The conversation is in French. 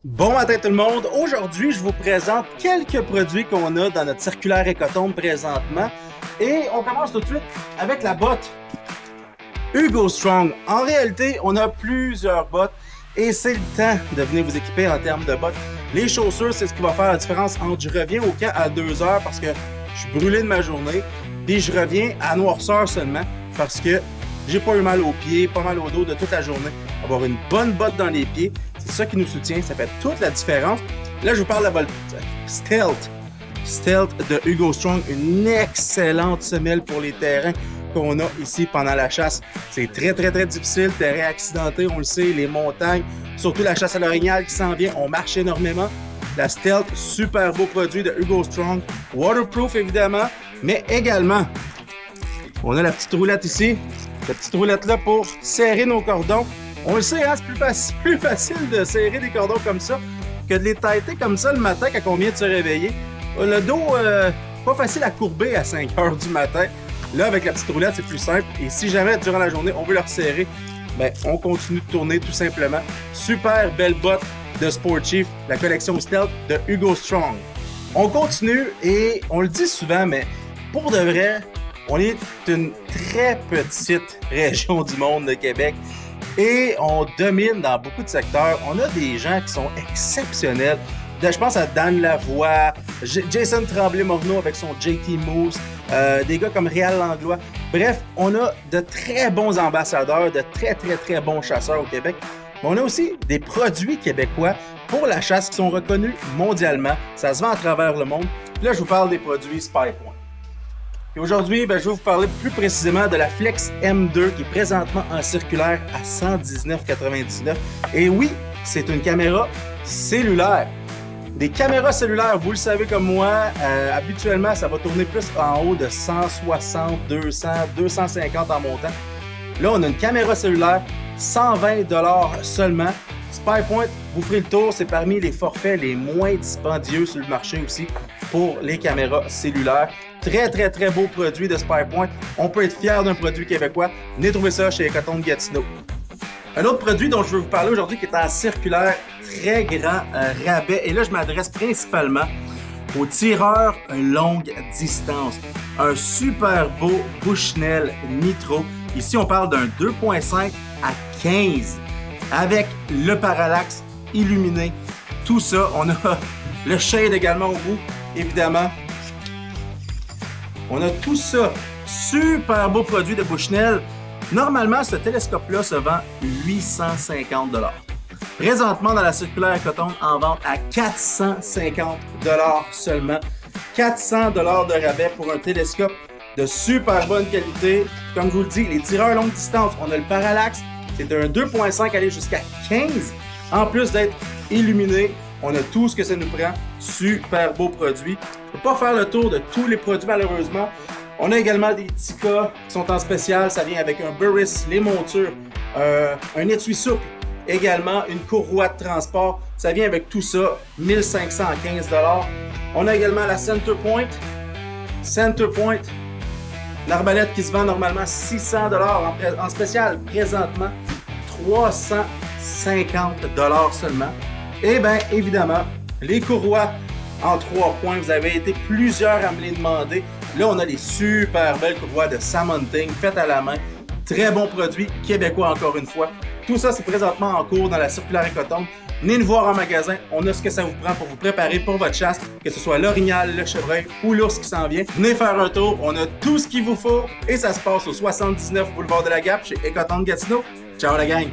Bon matin tout le monde! Aujourd'hui, je vous présente quelques produits qu'on a dans notre circulaire Écotombe présentement. Et on commence tout de suite avec la botte Hugo Strong. En réalité, on a plusieurs bottes et c'est le temps de venir vous équiper en termes de bottes. Les chaussures, c'est ce qui va faire la différence entre je reviens au camp à 2 heures parce que je suis brûlé de ma journée, puis je reviens à noirceur seulement parce que j'ai pas eu mal aux pieds, pas mal au dos de toute la journée. Avoir une bonne botte dans les pieds, c'est ça qui nous soutient, ça fait toute la différence. Là, je vous parle de la botte Stealth. Stealth de Hugo Strong, une excellente semelle pour les terrains qu'on a ici pendant la chasse. C'est très difficile, terrain accidenté, on le sait, les montagnes, surtout la chasse à l'orignal qui s'en vient, on marche énormément. La Stealth, super beau produit de Hugo Strong, waterproof évidemment, mais également, on a la petite roulette ici, cette petite roulette là pour serrer nos cordons. On le sait, hein, c'est plus facile de serrer des cordons comme ça que de les tighter comme ça le matin quand on vient de se réveiller. Le dos, pas facile à courber à 5 heures du matin. Là, avec la petite roulette, c'est plus simple. Et si jamais, durant la journée, on veut le resserrer, ben, on continue de tourner tout simplement. Super belle botte de Sport Chief, la collection Stealth de Hugo Strong. On continue et on le dit souvent, mais pour de vrai, on est une très petite région du monde de Québec. Et on domine dans beaucoup de secteurs. On a des gens qui sont exceptionnels. Je pense à Dan Lavoie, Jason Tremblay-Morneau avec son JT Moose, des gars comme Réal Langlois. Bref, on a de très bons ambassadeurs, de très bons chasseurs au Québec. Mais on a aussi des produits québécois pour la chasse qui sont reconnus mondialement. Ça se vend à travers le monde. Puis là, je vous parle des produits SpyPoint. Et aujourd'hui, je vais vous parler plus précisément de la Flex M2 qui est présentement en circulaire à 119,99. Et oui, c'est une caméra cellulaire. Des caméras cellulaires, vous le savez comme moi, habituellement, ça va tourner plus en haut de 160, 200, 250 en montant. Là, on a une caméra cellulaire, 120 $ seulement. SpyPoint, vous ferez le tour, c'est parmi les forfaits les moins dispendieux sur le marché aussi pour les caméras cellulaires. Très beau produit de SpyPoint. On peut être fier d'un produit québécois. Venez trouver ça chez Écotombe Gatineau. Un autre produit dont je veux vous parler aujourd'hui qui est en circulaire, très grand rabais. Et là, je m'adresse principalement aux tireurs longue distance. Un super beau Bushnell Nitro. Ici, on parle d'un 2.5 à 15 avec le parallaxe illuminé. Tout ça, on a le shade également au bout, évidemment. On a tout ça. Super beau produit de Bushnell. Normalement, ce télescope-là se vend 850 $. Présentement, dans la circulaire Écotombe, en vente à 450 $ seulement. 400 $ de rabais pour un télescope de super bonne qualité. Comme je vous le dis, les tireurs longue distance, on a le parallaxe. C'est un 2.5 aller jusqu'à 15. En plus d'être illuminé, on a tout ce que ça nous prend. Super beau produit. Je ne peux pas faire le tour de tous les produits malheureusement. On a également des Tikka qui sont en spécial. Ça vient avec un Burris, les montures, un étui souple, également une courroie de transport. Ça vient avec tout ça, 1515 $. On a également la Centerpoint. Centerpoint, l'arbalète qui se vend normalement 600 $ en spécial. Présentement, 350 $ seulement. Et bien évidemment, les courroies en 3 points, vous avez été plusieurs à me les demander. Là, on a les super belles courroies de Sam Hunting faites à la main. Très bon produit, québécois encore une fois. Tout ça, c'est présentement en cours dans la circulaire Écotombe. Venez nous voir en magasin, on a ce que ça vous prend pour vous préparer pour votre chasse, que ce soit l'orignal, le chevreuil ou l'ours qui s'en vient. Venez faire un tour, on a tout ce qu'il vous faut et ça se passe au 79 boulevard de la Gap chez Écotombe Gatineau. Ciao la gang!